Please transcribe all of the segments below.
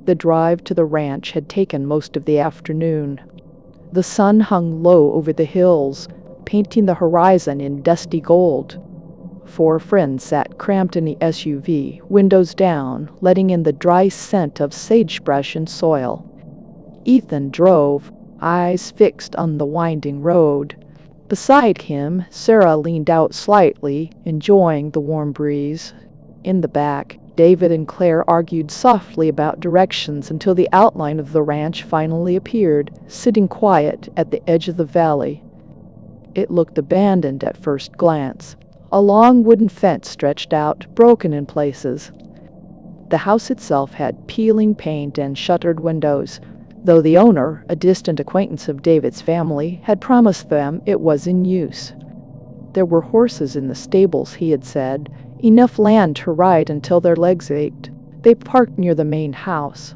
The drive to the ranch had taken most of the afternoon. The sun hung low over the hills, painting the horizon in dusty gold. 4 friends sat cramped in the SUV, windows down, letting in the dry scent of sagebrush and soil. Ethan drove, eyes fixed on the winding road. Beside him, Sarah leaned out slightly, enjoying the warm breeze. In the back, David and Claire argued softly about directions until the outline of the ranch finally appeared, sitting quiet at the edge of the valley. It looked abandoned at first glance. A long wooden fence stretched out, broken in places. The house itself had peeling paint and shuttered windows, though the owner, a distant acquaintance of David's family, had promised them it was in use. There were horses in the stables, he had said, enough land to ride until their legs ached. They parked near the main house.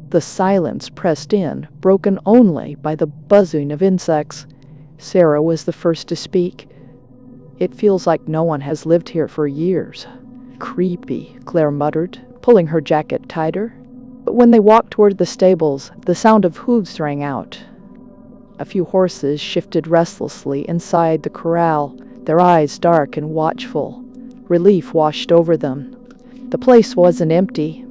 The silence pressed in, broken only by the buzzing of insects. Sarah was the first to speak. "It feels like no one has lived here for years." "Creepy," Claire muttered, pulling her jacket tighter. But when they walked toward the stables, the sound of hooves rang out. A few horses shifted restlessly inside the corral, their eyes dark and watchful. Relief washed over them. The place wasn't empty.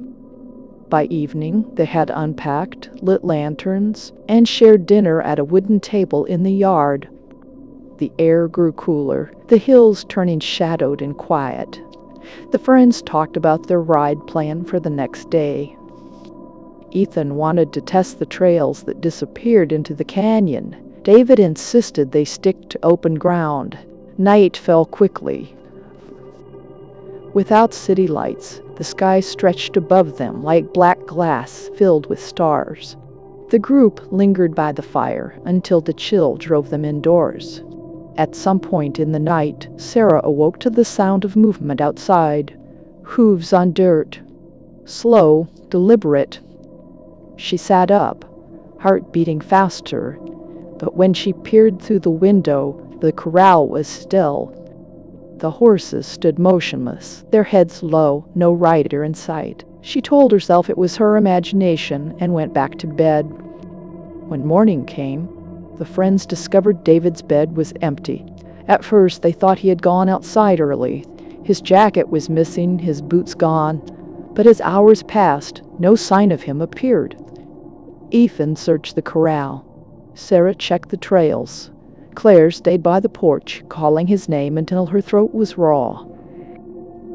By evening, they had unpacked, lit lanterns, and shared dinner at a wooden table in the yard. The air grew cooler, the hills turning shadowed and quiet. The friends talked about their ride plan for the next day. Ethan wanted to test the trails that disappeared into the canyon. David insisted they stick to open ground. Night fell quickly. Without city lights, the sky stretched above them like black glass filled with stars. The group lingered by the fire until the chill drove them indoors. At some point in the night, Sarah awoke to the sound of movement outside. Hooves on dirt. Slow, deliberate. She sat up, heart beating faster, but when she peered through the window, the corral was still. The horses stood motionless, their heads low, no rider in sight. She told herself it was her imagination and went back to bed. When morning came, the friends discovered David's bed was empty. At first, they thought he had gone outside early. His jacket was missing, his boots gone. But as hours passed, no sign of him appeared. Ethan searched the corral. Sarah checked the trails. Claire stayed by the porch, calling his name until her throat was raw.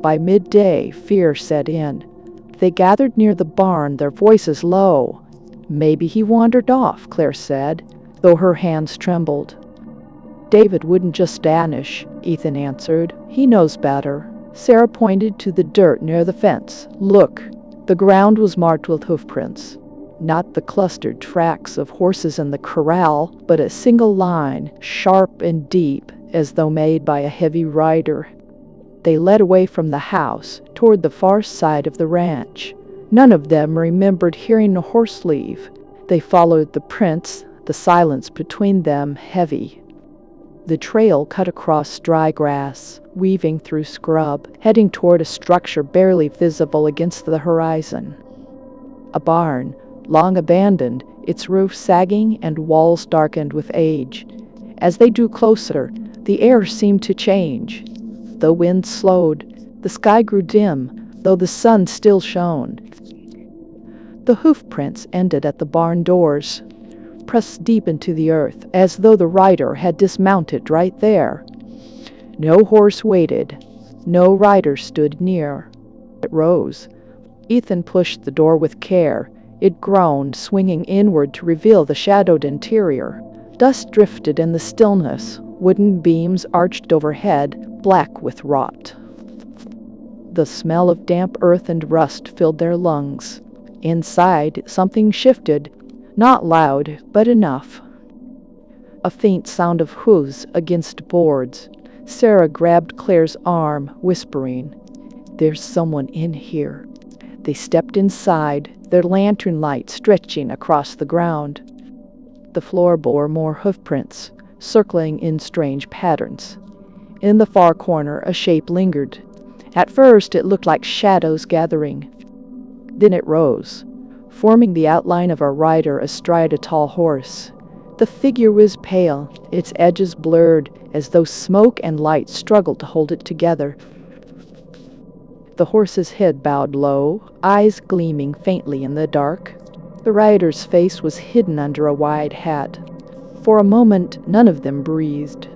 By midday, fear set in. They gathered near the barn, their voices low. "Maybe he wandered off," Claire said, though her hands trembled. "David wouldn't just vanish," Ethan answered. "He knows better." Sarah pointed to the dirt near the fence. "Look." The ground was marked with hoofprints. Not the clustered tracks of horses in the corral, but a single line, sharp and deep, as though made by a heavy rider. They led away from the house, toward the far side of the ranch. None of them remembered hearing a horse leave. They followed the prints, the silence between them heavy. The trail cut across dry grass, weaving through scrub, heading toward a structure barely visible against the horizon. A barn, long abandoned, its roof sagging and walls darkened with age. As they drew closer, the air seemed to change. The wind slowed. The sky grew dim, though the sun still shone. The hoofprints ended at the barn doors, pressed deep into the earth, as though the rider had dismounted right there. No horse waited. No rider stood near. It rose. Ethan pushed the door with care. It groaned, swinging inward to reveal the shadowed interior. Dust drifted in the stillness. Wooden beams arched overhead, black with rot. The smell of damp earth and rust filled their lungs. Inside, something shifted, not loud, but enough. A faint sound of hooves against boards. Sarah grabbed Claire's arm, whispering, "There's someone in here." They stepped inside, their lantern light stretching across the ground. The floor bore more hoofprints, circling in strange patterns. In the far corner, a shape lingered. At first, it looked like shadows gathering. Then it rose, forming the outline of a rider astride a tall horse. The figure was pale, its edges blurred, as though smoke and light struggled to hold it together. The horse's head bowed low, eyes gleaming faintly in the dark. The rider's face was hidden under a wide hat. For a moment, none of them breathed.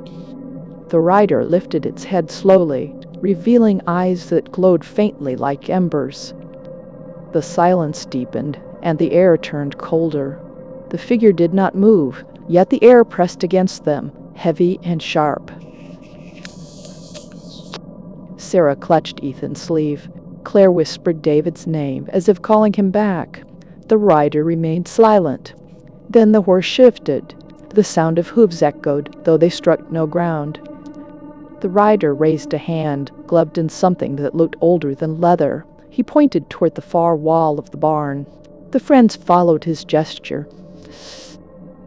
The rider lifted its head slowly, revealing eyes that glowed faintly like embers. The silence deepened, and the air turned colder. The figure did not move, yet the air pressed against them, heavy and sharp. Sarah clutched Ethan's sleeve. Claire whispered David's name, as if calling him back. The rider remained silent. Then the horse shifted. The sound of hooves echoed, though they struck no ground. The rider raised a hand, gloved in something that looked older than leather. He pointed toward the far wall of the barn. The friends followed his gesture.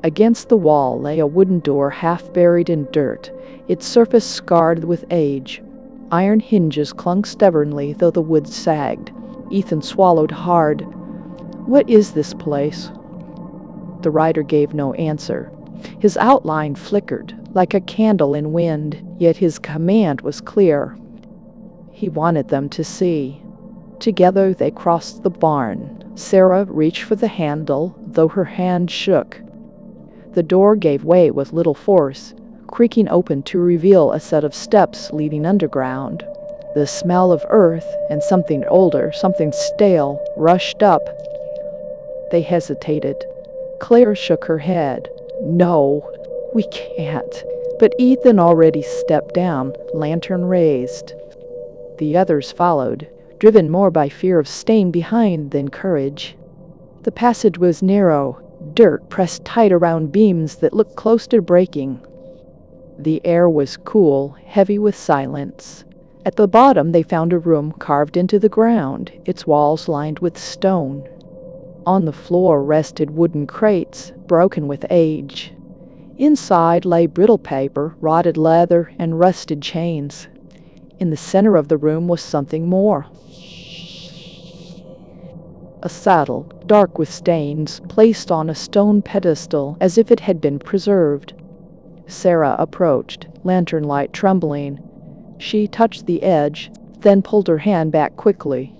Against the wall lay a wooden door half buried in dirt, its surface scarred with age. Iron hinges clung stubbornly, though the wood sagged. Ethan swallowed hard. "What is this place?" The rider gave no answer. His outline flickered, like a candle in wind, yet his command was clear. He wanted them to see. Together they crossed the barn. Sarah reached for the handle, though her hand shook. The door gave way with little force, creaking open to reveal a set of steps leading underground. The smell of earth and something older, something stale, rushed up. They hesitated. Claire shook her head. "No, we can't." But Ethan already stepped down, lantern raised. The others followed, driven more by fear of staying behind than courage. The passage was narrow, dirt pressed tight around beams that looked close to breaking. The air was cool, heavy with silence. At the bottom they found a room carved into the ground, its walls lined with stone. On the floor rested wooden crates, broken with age. Inside lay brittle paper, rotted leather, and rusted chains. In the center of the room was something more. A saddle, dark with stains, placed on a stone pedestal as if it had been preserved. Sarah approached, lantern light trembling. She touched the edge, then pulled her hand back quickly.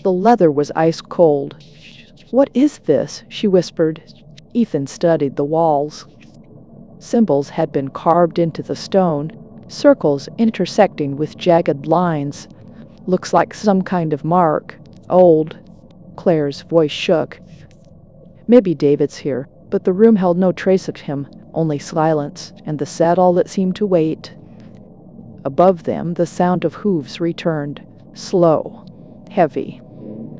The leather was ice cold. "What is this?" she whispered. Ethan studied the walls. Symbols had been carved into the stone, circles intersecting with jagged lines. "Looks like some kind of mark. Old." Claire's voice shook. "Maybe David's here," but the room held no trace of him, only silence, and the saddle that seemed to wait. Above them, the sound of hooves returned, slow, heavy.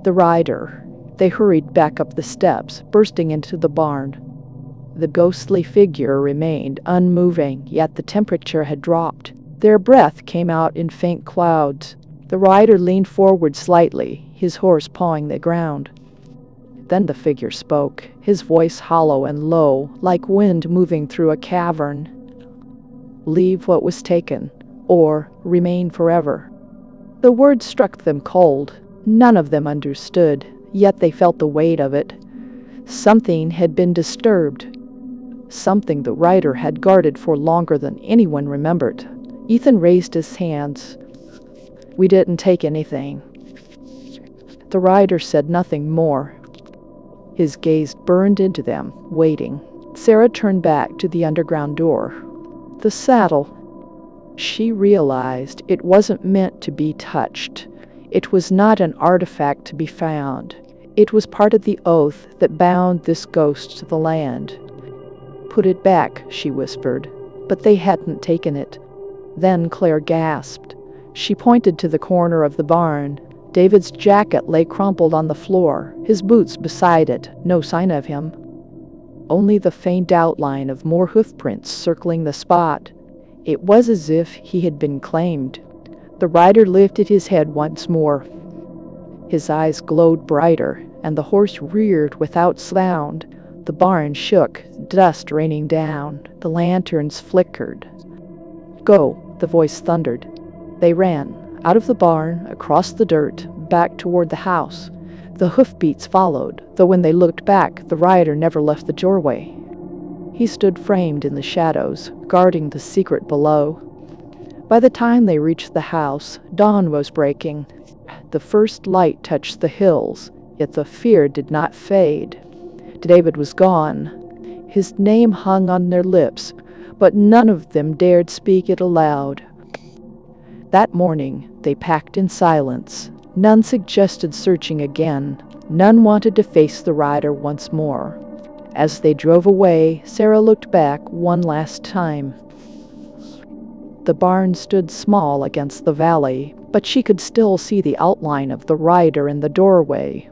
The rider. They hurried back up the steps, bursting into the barn. The ghostly figure remained unmoving, yet the temperature had dropped. Their breath came out in faint clouds. The rider leaned forward slightly, his horse pawing the ground. Then the figure spoke, his voice hollow and low, like wind moving through a cavern. "Leave what was taken, or remain forever." The words struck them cold. None of them understood, yet they felt the weight of it. Something had been disturbed. Something the rider had guarded for longer than anyone remembered. Ethan raised his hands. "We didn't take anything." The rider said nothing more. His gaze burned into them, waiting. Sarah turned back to the underground door. The saddle. She realized it wasn't meant to be touched. It was not an artifact to be found. It was part of the oath that bound this ghost to the land. "Put it back," she whispered, but they hadn't taken it. Then Claire gasped. She pointed to the corner of the barn. David's jacket lay crumpled on the floor, his boots beside it, no sign of him. Only the faint outline of more hoofprints circling the spot. It was as if he had been claimed. The rider lifted his head once more. His eyes glowed brighter, and the horse reared without sound. The barn shook, dust raining down. The lanterns flickered. "Go," the voice thundered. They ran, out of the barn, across the dirt, back toward the house. The hoofbeats followed, though when they looked back, the rider never left the doorway. He stood framed in the shadows, guarding the secret below. By the time they reached the house, dawn was breaking. The first light touched the hills, yet the fear did not fade. David was gone. His name hung on their lips, but none of them dared speak it aloud. That morning, they packed in silence. None suggested searching again. None wanted to face the rider once more. As they drove away, Sarah looked back one last time. The barn stood small against the valley, but she could still see the outline of the rider in the doorway.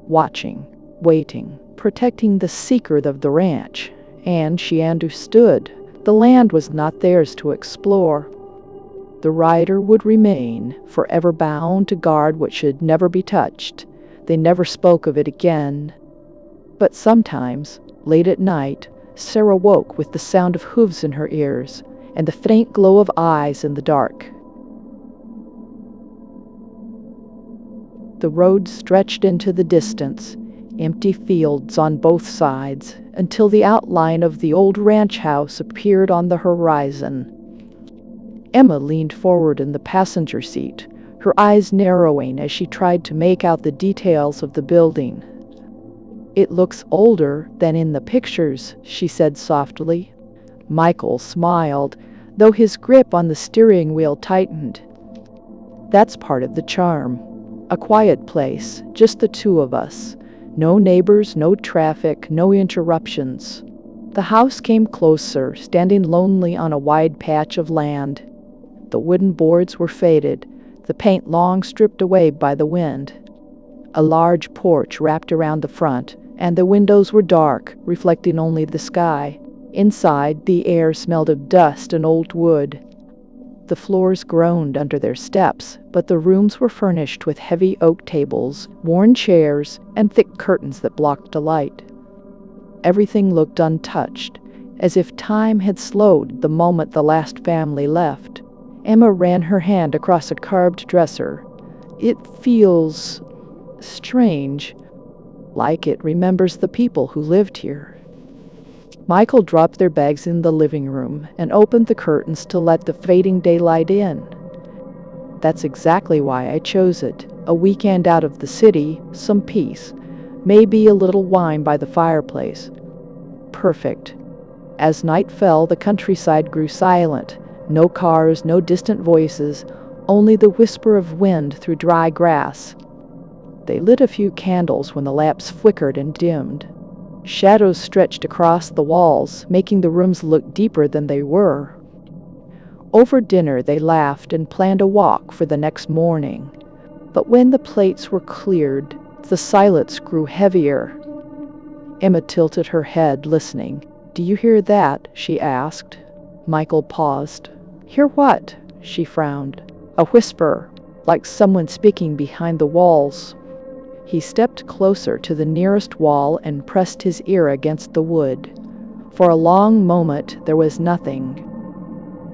Watching, waiting, protecting the secret of the ranch. And she understood. The land was not theirs to explore. The rider would remain, forever bound to guard what should never be touched. They never spoke of it again. But sometimes, late at night, Sarah woke with the sound of hooves in her ears and the faint glow of eyes in the dark. The road stretched into the distance, empty fields on both sides, until the outline of the old ranch house appeared on the horizon. Emma leaned forward in the passenger seat, her eyes narrowing as she tried to make out the details of the building. "It looks older than in the pictures," she said softly. Michael smiled, though his grip on the steering wheel tightened. "That's part of the charm. A quiet place, just the two of us. No neighbors, no traffic, no interruptions." The house came closer, standing lonely on a wide patch of land. The wooden boards were faded, the paint long stripped away by the wind. A large porch wrapped around the front, and the windows were dark, reflecting only the sky. Inside, the air smelled of dust and old wood. The floors groaned under their steps, but the rooms were furnished with heavy oak tables, worn chairs, and thick curtains that blocked the light. Everything looked untouched, as if time had slowed the moment the last family left. Emma ran her hand across a carved dresser. "It feels strange, like it remembers the people who lived here." Michael dropped their bags in the living room and opened the curtains to let the fading daylight in. "That's exactly why I chose it. A weekend out of the city, some peace, maybe a little wine by the fireplace. Perfect." As night fell, the countryside grew silent. No cars, no distant voices, only the whisper of wind through dry grass. They lit a few candles when the lamps flickered and dimmed. Shadows stretched across the walls, making the rooms look deeper than they were. Over dinner, they laughed and planned a walk for the next morning. But when the plates were cleared, the silence grew heavier. Emma tilted her head, listening. "Do you hear that?" she asked. Michael paused. "Hear what?" She frowned. "A whisper, like someone speaking behind the walls." He stepped closer to the nearest wall and pressed his ear against the wood. For a long moment there was nothing.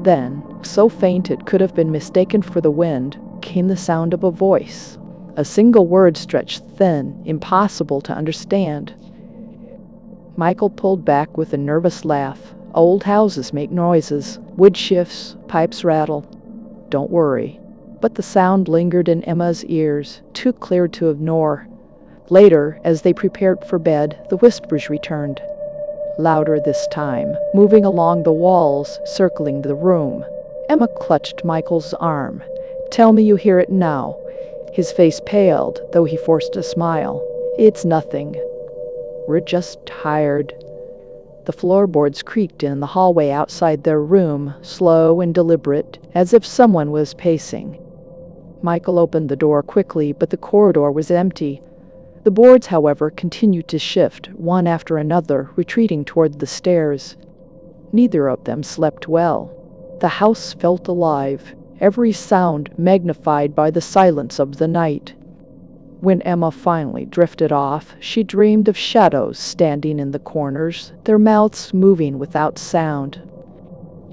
Then, so faint it could have been mistaken for the wind, came the sound of a voice. A single word stretched thin, impossible to understand. Michael pulled back with a nervous laugh. "Old houses make noises. Wood shifts, pipes rattle. Don't worry." But the sound lingered in Emma's ears, too clear to ignore. Later, as they prepared for bed, the whispers returned. Louder this time, moving along the walls, circling the room. Emma clutched Michael's arm. "Tell me you hear it now." His face paled, though he forced a smile. "It's nothing. We're just tired." The floorboards creaked in the hallway outside their room, slow and deliberate, as if someone was pacing. Michael opened the door quickly, but the corridor was empty. The boards, however, continued to shift, one after another, retreating toward the stairs. Neither of them slept well. The house felt alive, every sound magnified by the silence of the night. When Emma finally drifted off, she dreamed of shadows standing in the corners, their mouths moving without sound.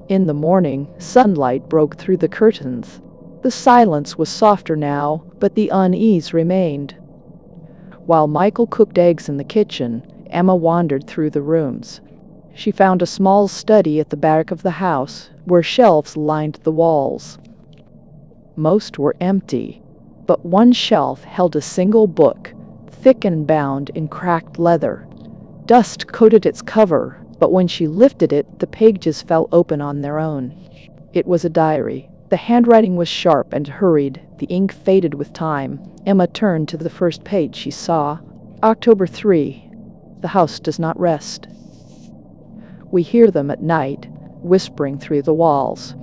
In the morning, sunlight broke through the curtains. The silence was softer now, but the unease remained. While Michael cooked eggs in the kitchen, Emma wandered through the rooms. She found a small study at the back of the house, where shelves lined the walls. Most were empty, but one shelf held a single book, thick and bound in cracked leather. Dust coated its cover, but when she lifted it, the pages fell open on their own. It was a diary. The handwriting was sharp and hurried, the ink faded with time. Emma turned to the first page she saw. October 3. The house does not rest. We hear them at night, whispering through the walls.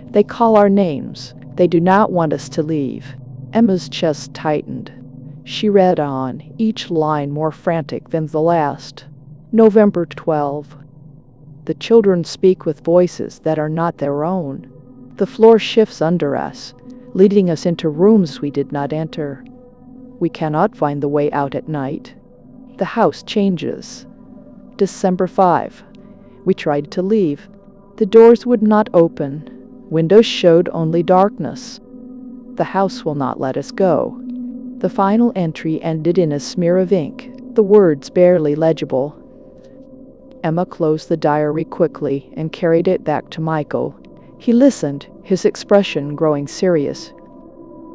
They call our names. They do not want us to leave. Emma's chest tightened. She read on, each line more frantic than the last. November 12. The children speak with voices that are not their own. The floor shifts under us, leading us into rooms we did not enter. We cannot find the way out at night. The house changes. December 5. We tried to leave. The doors would not open. Windows showed only darkness. The house will not let us go. The final entry ended in a smear of ink, the words barely legible. Emma closed the diary quickly and carried it back to Michael. He listened, his expression growing serious.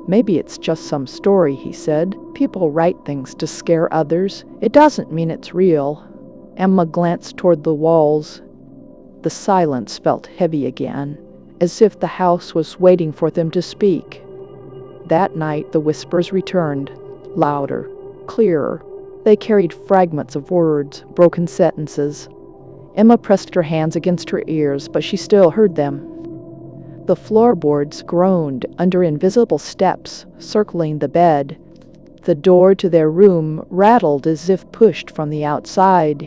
"Maybe it's just some story," he said. "People write things to scare others. It doesn't mean it's real." Emma glanced toward the walls. The silence felt heavy again, as if the house was waiting for them to speak. That night the whispers returned, louder, clearer. They carried fragments of words, broken sentences. Emma pressed her hands against her ears, but she still heard them. The floorboards groaned under invisible steps, circling the bed. The door to their room rattled as if pushed from the outside.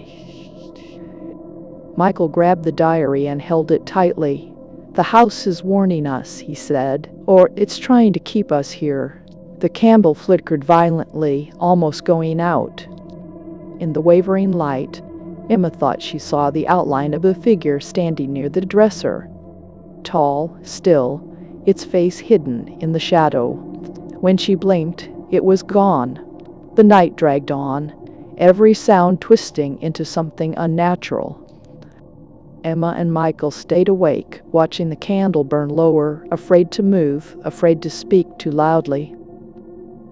Michael grabbed the diary and held it tightly. "The house is warning us," he said, "or it's trying to keep us here." The candle flickered violently, almost going out. In the wavering light, Emma thought she saw the outline of a figure standing near the dresser. Tall, still, its face hidden in the shadow. When she blinked, it was gone. The night dragged on, every sound twisting into something unnatural. Emma and Michael stayed awake, watching the candle burn lower, afraid to move, afraid to speak too loudly.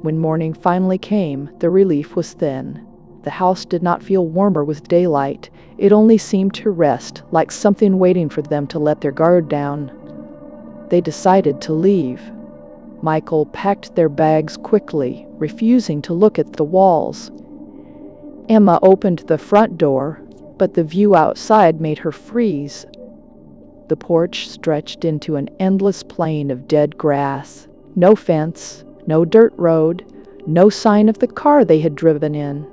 When morning finally came, the relief was thin. The house did not feel warmer with daylight. It only seemed to rest, like something waiting for them to let their guard down. They decided to leave. Michael packed their bags quickly, refusing to look at the walls. Emma opened the front door, but the view outside made her freeze. The porch stretched into an endless plain of dead grass. No fence, no dirt road, no sign of the car they had driven in.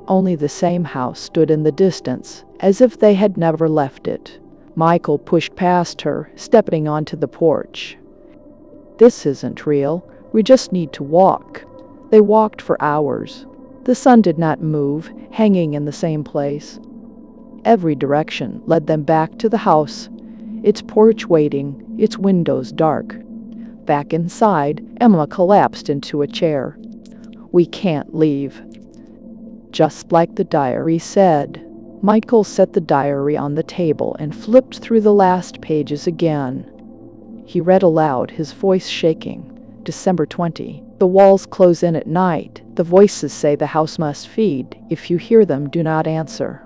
Only the same house stood in the distance, as if they had never left it. Michael pushed past her, stepping onto the porch. "This isn't real. We just need to walk." They walked for hours. The sun did not move, hanging in the same place. Every direction led them back to the house, its porch waiting, its windows dark. Back inside, Emma collapsed into a chair. "We can't leave." Just like the diary said. Michael set the diary on the table and flipped through the last pages again. He read aloud, his voice shaking. December 20. "The walls close in at night. The voices say the house must feed. If you hear them, do not answer.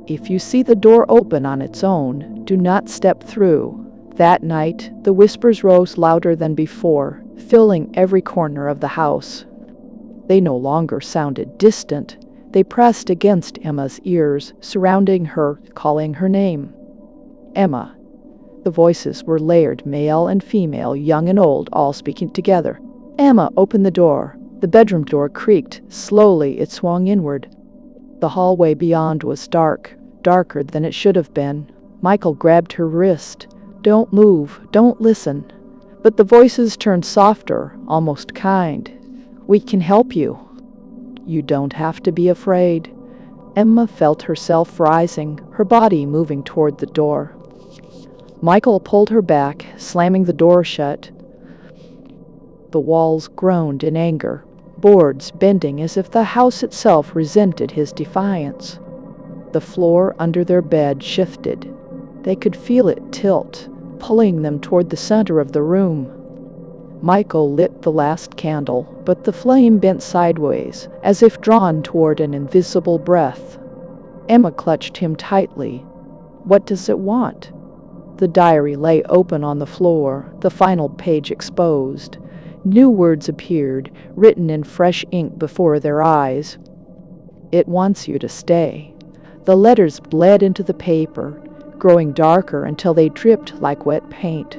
If you see the door open on its own, do not step through." That night, the whispers rose louder than before, filling every corner of the house. They no longer sounded distant. They pressed against Emma's ears, surrounding her, calling her name. "Emma." The voices were layered, male and female, young and old, all speaking together. Emma opened the door. The bedroom door creaked. Slowly, it swung inward. The hallway beyond was dark, darker than it should have been. Michael grabbed her wrist. "Don't move, don't listen." But the voices turned softer, almost kind. "We can help you. You don't have to be afraid." Emma felt herself rising, her body moving toward the door. Michael pulled her back, slamming the door shut. The walls groaned in anger. boards bending as if the house itself resented his defiance. The floor under their bed shifted. They could feel it tilt, pulling them toward the center of the room. Michael lit the last candle, but the flame bent sideways, as if drawn toward an invisible breath. Emma clutched him tightly. What does it want? The diary lay open on the floor, the final page exposed. New words appeared, written in fresh ink before their eyes. It wants you to stay. The letters bled into the paper, growing darker until they dripped like wet paint.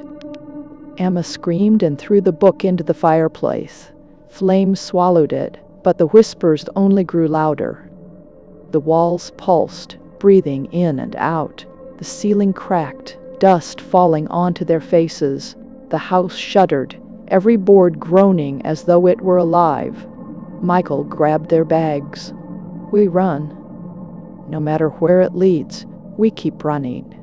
Emma screamed and threw the book into the fireplace. Flames swallowed it, but the whispers only grew louder. The walls pulsed, breathing in and out. The ceiling cracked, dust falling onto their faces. The house shuddered, every board groaning as though it were alive. Michael grabbed their bags. We run. No matter where it leads, we keep running.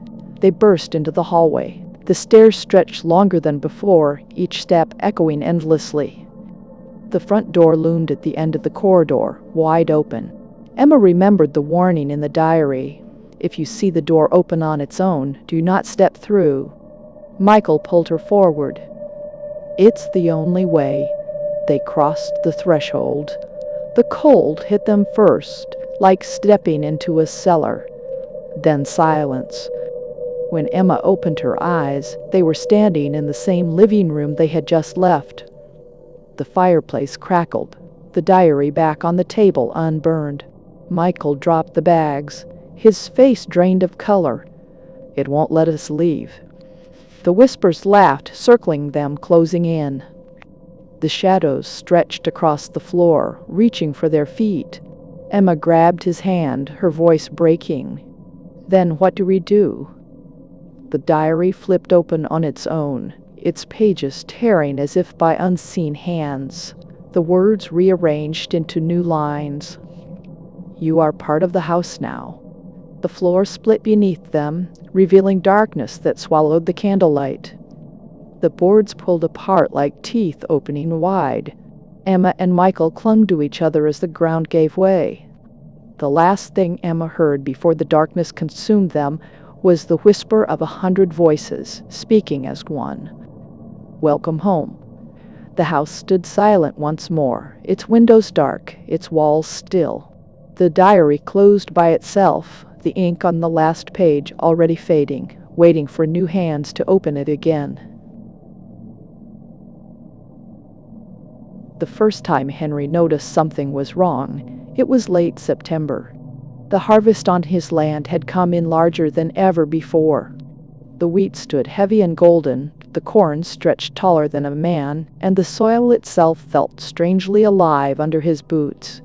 They burst into the hallway. The stairs stretched longer than before, each step echoing endlessly. The front door loomed at the end of the corridor, wide open. Emma remembered the warning in the diary. If you see the door open on its own, do not step through. Michael pulled her forward. It's the only way. They crossed the threshold. The cold hit them first, like stepping into a cellar. Then silence. When Emma opened her eyes, they were standing in the same living room they had just left. The fireplace crackled, the diary back on the table unburned. Michael dropped the bags, his face drained of color. It won't let us leave. The whispers laughed, circling them, closing in. The shadows stretched across the floor, reaching for their feet. Emma grabbed his hand, her voice breaking. Then what do we do? The diary flipped open on its own, its pages tearing as if by unseen hands. The words rearranged into new lines. You are part of the house now. The floor split beneath them, revealing darkness that swallowed the candlelight. The boards pulled apart like teeth opening wide. Emma and Michael clung to each other as the ground gave way. The last thing Emma heard before the darkness consumed them was the whisper of 100 voices, speaking as one. Welcome home. The house stood silent once more, its windows dark, its walls still. The diary closed by itself, the ink on the last page already fading, waiting for new hands to open it again. The first time Henry noticed something was wrong, it was late September. The harvest on his land had come in larger than ever before. The wheat stood heavy and golden, the corn stretched taller than a man, and the soil itself felt strangely alive under his boots.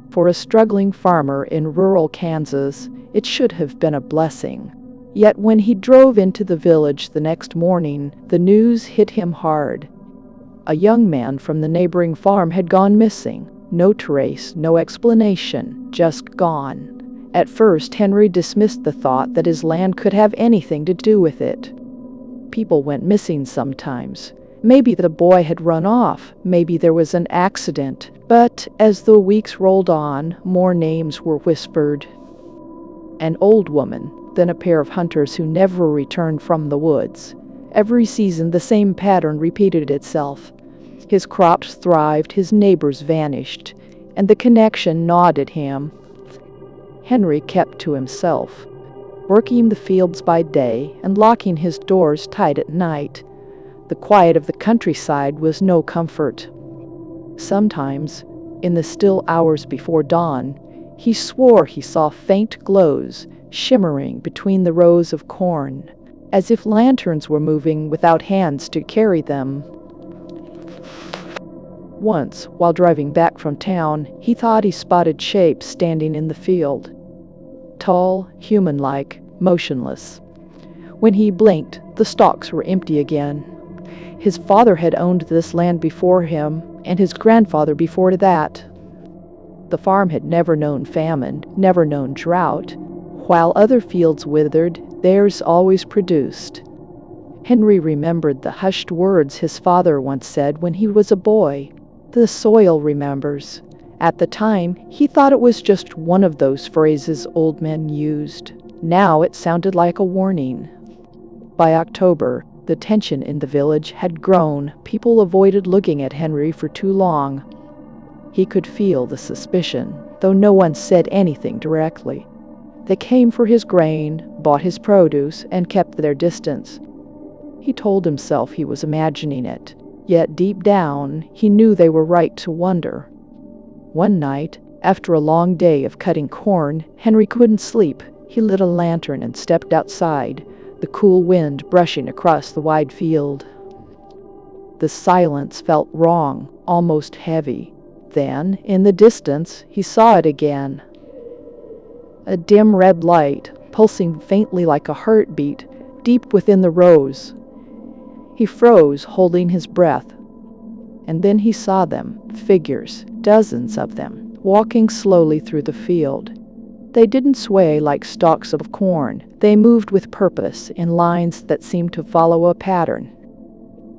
For a struggling farmer in rural Kansas, it should have been a blessing. Yet when he drove into the village the next morning, the news hit him hard. A young man from the neighboring farm had gone missing. No trace, no explanation, just gone. At first, Henry dismissed the thought that his land could have anything to do with it. People went missing sometimes. Maybe the boy had run off, maybe there was an accident. But as the weeks rolled on, more names were whispered. An old woman, then a pair of hunters who never returned from the woods. Every season the same pattern repeated itself. His crops thrived, his neighbors vanished, and the connection gnawed at him. Henry kept to himself, working the fields by day and locking his doors tight at night. The quiet of the countryside was no comfort. Sometimes, in the still hours before dawn, he swore he saw faint glows shimmering between the rows of corn, as if lanterns were moving without hands to carry them. Once, while driving back from town, he thought he spotted shapes standing in the field. Tall, human-like, motionless. When he blinked, the stalks were empty again. His father had owned this land before him, and his grandfather before that. The farm had never known famine, never known drought. While other fields withered, theirs always produced. Henry remembered the hushed words his father once said when he was a boy. The soil remembers. At the time, he thought it was just one of those phrases old men used. Now it sounded like a warning. By October, the tension in the village had grown. People avoided looking at Henry for too long. He could feel the suspicion, though no one said anything directly. They came for his grain, bought his produce, and kept their distance. He told himself he was imagining it, yet deep down, he knew they were right to wonder. One night, after a long day of cutting corn, Henry couldn't sleep. He lit a lantern and stepped outside, the cool wind brushing across the wide field. The silence felt wrong, almost heavy. Then, in the distance, he saw it again. A dim red light, pulsing faintly like a heartbeat, deep within the rows. He froze, holding his breath. And then he saw them, figures, dozens of them, walking slowly through the field. They didn't sway like stalks of corn. They moved with purpose, in lines that seemed to follow a pattern.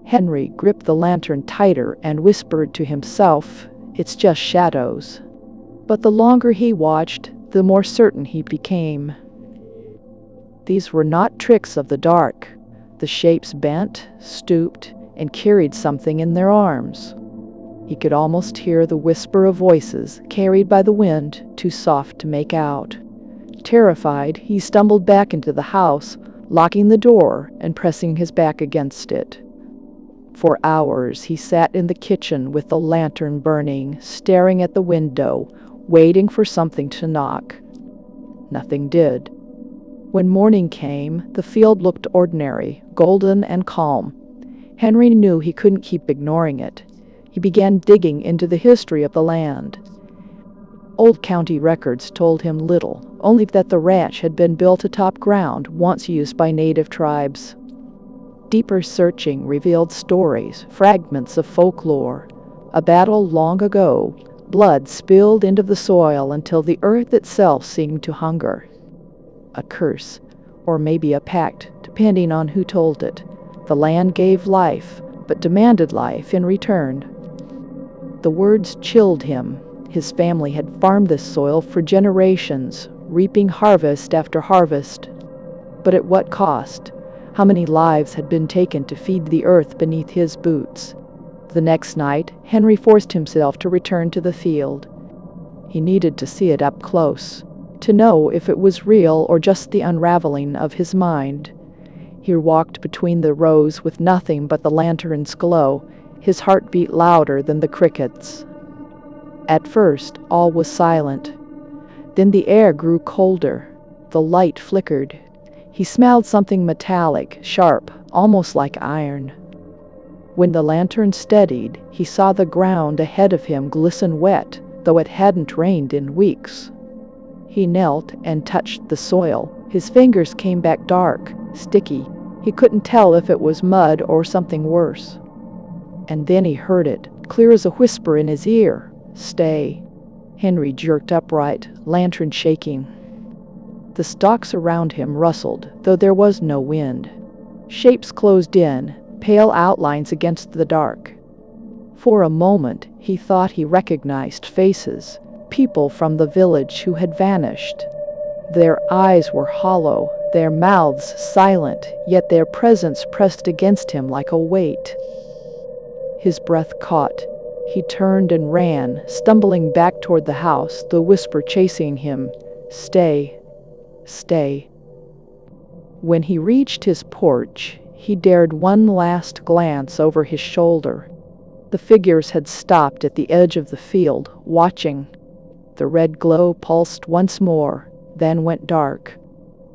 Henry gripped the lantern tighter and whispered to himself, "It's just shadows." But the longer he watched, the more certain he became. These were not tricks of the dark. The shapes bent, stooped, and carried something in their arms. He could almost hear the whisper of voices, carried by the wind, too soft to make out. Terrified, he stumbled back into the house, locking the door and pressing his back against it. For hours he sat in the kitchen with the lantern burning, staring at the window, waiting for something to knock. Nothing did. When morning came, the field looked ordinary, golden and calm. Henry knew he couldn't keep ignoring it. He began digging into the history of the land. Old county records told him little, only that the ranch had been built atop ground once used by native tribes. Deeper searching revealed stories, fragments of folklore. A battle long ago, blood spilled into the soil until the earth itself seemed to hunger. A curse, or maybe a pact, depending on who told it. The land gave life, but demanded life in return. The words chilled him. His family had farmed this soil for generations, reaping harvest after harvest. But at what cost? How many lives had been taken to feed the earth beneath his boots? The next night, Henry forced himself to return to the field. He needed to see it up close, to know if it was real or just the unraveling of his mind. He walked between the rows with nothing but the lantern's glow, his heart beat louder than the crickets. At first, all was silent. Then the air grew colder. The light flickered. He smelled something metallic, sharp, almost like iron. When the lantern steadied, he saw the ground ahead of him glisten wet, though it hadn't rained in weeks. He knelt and touched the soil. His fingers came back dark, sticky. He couldn't tell if it was mud or something worse. And then he heard it, clear as a whisper in his ear. "Stay." Henry jerked upright, lantern shaking. The stalks around him rustled, though there was no wind. Shapes closed in, pale outlines against the dark. For a moment, he thought he recognized faces, people from the village who had vanished. Their eyes were hollow, their mouths silent, yet their presence pressed against him like a weight. His breath caught. He turned and ran, stumbling back toward the house, the whisper chasing him, "Stay, stay." When he reached his porch, he dared one last glance over his shoulder. The figures had stopped at the edge of the field, watching. The red glow pulsed once more, then went dark.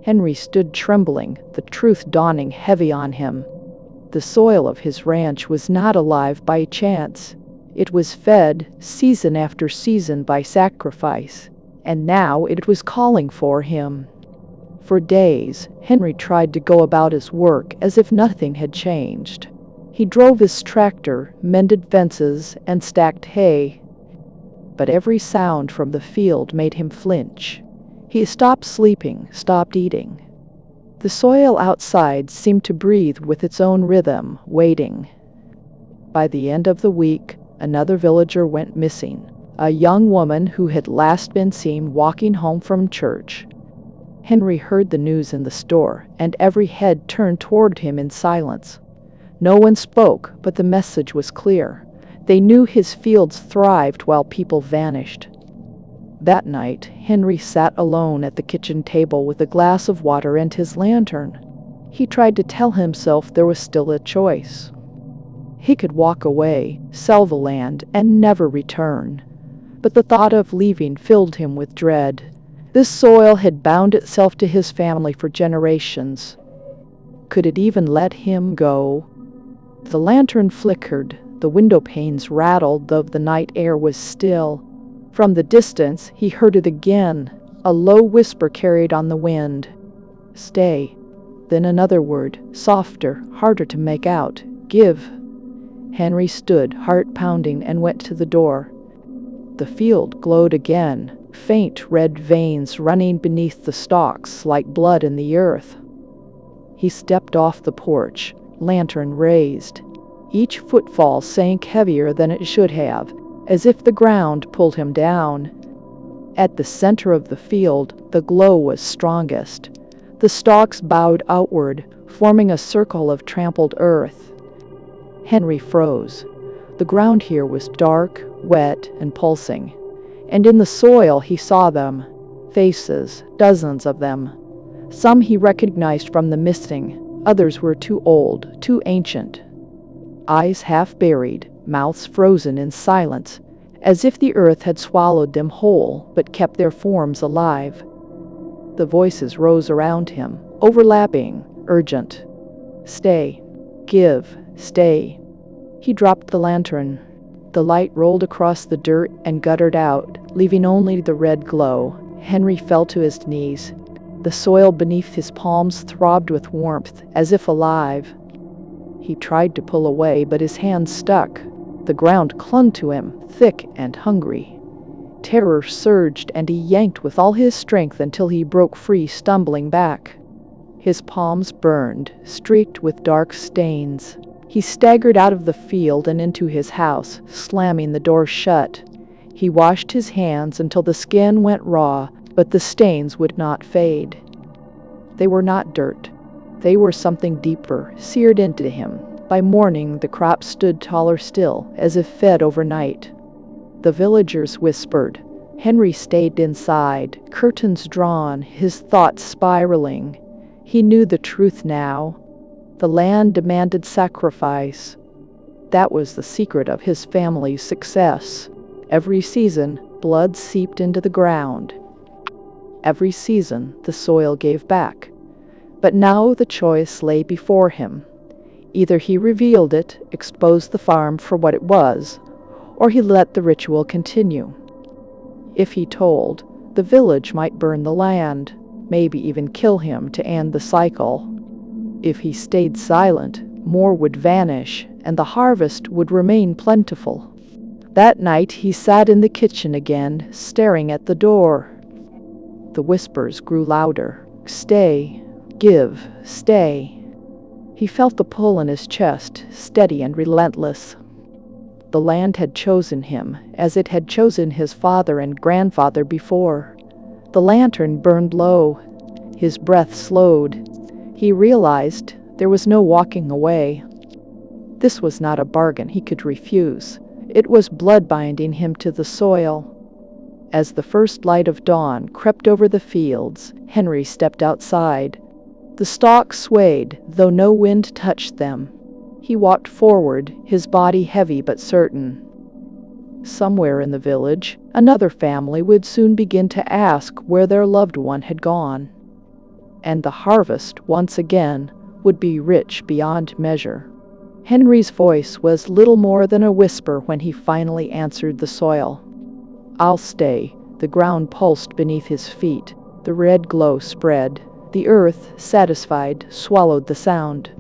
Henry stood trembling, the truth dawning heavy on him. The soil of his ranch was not alive by chance. It was fed, season after season, by sacrifice, and now it was calling for him. For days, Henry tried to go about his work as if nothing had changed. He drove his tractor, mended fences, and stacked hay. But every sound from the field made him flinch. He stopped sleeping, stopped eating. The soil outside seemed to breathe with its own rhythm, waiting. By the end of the week, Another villager went missing, a young woman who had last been seen walking home from church. Henry heard the news in the store, and every head turned toward him in silence. No one spoke, but the message was clear. They knew his fields thrived while people vanished. That night, Henry sat alone at the kitchen table with a glass of water and his lantern. He tried to tell himself there was still a choice. He could walk away, sell the land, and never return. But the thought of leaving filled him with dread. This soil had bound itself to his family for generations. Could it even let him go? The lantern flickered, the window panes rattled, though the night air was still. From the distance, he heard it again, a low whisper carried on the wind. "Stay." Then another word, softer, harder to make out. "Give." Henry stood, heart pounding, and went to the door. The field glowed again, faint red veins running beneath the stalks like blood in the earth. He stepped off the porch, lantern raised. Each footfall sank heavier than it should have, as if the ground pulled him down. At the center of the field, the glow was strongest. The stalks bowed outward, forming a circle of trampled earth. Henry froze. The ground here was dark, wet, and pulsing. And in the soil he saw them. Faces, dozens of them. Some he recognized from the misting, others were too old, too ancient. Eyes half buried, mouths frozen in silence, as if the earth had swallowed them whole but kept their forms alive. The voices rose around him, overlapping, urgent. "Stay. Give. Stay." He dropped the lantern. The light rolled across the dirt and guttered out, leaving only the red glow. Henry fell to his knees. The soil beneath his palms throbbed with warmth, as if alive. He tried to pull away, but his hands stuck. The ground clung to him, thick and hungry. Terror surged, and he yanked with all his strength until he broke free, stumbling back. His palms burned, streaked with dark stains. He staggered out of the field and into his house, slamming the door shut. He washed his hands until the skin went raw, but the stains would not fade. They were not dirt. They were something deeper, seared into him. By morning, the crop stood taller still, as if fed overnight. The villagers whispered. Henry stayed inside, curtains drawn, his thoughts spiraling. He knew the truth now. The land demanded sacrifice. That was the secret of his family's success. Every season, blood seeped into the ground. Every season, the soil gave back. But now the choice lay before him. Either he revealed it, exposed the farm for what it was, or he let the ritual continue. If he told, the village might burn the land, maybe even kill him to end the cycle. If he stayed silent, more would vanish, and the harvest would remain plentiful. That night he sat in the kitchen again, staring at the door. The whispers grew louder. "Stay. Give. Stay." He felt the pull in his chest, steady and relentless. The land had chosen him, as it had chosen his father and grandfather before. The lantern burned low. His breath slowed. He realized there was no walking away. This was not a bargain he could refuse. It was blood binding him to the soil. As the first light of dawn crept over the fields, Henry stepped outside. The stalks swayed, though no wind touched them. He walked forward, his body heavy but certain. Somewhere in the village, another family would soon begin to ask where their loved one had gone. And the harvest, once again, would be rich beyond measure. Henry's voice was little more than a whisper when he finally answered the soil. "I'll stay." The ground pulsed beneath his feet. The red glow spread. The earth, satisfied, swallowed the sound.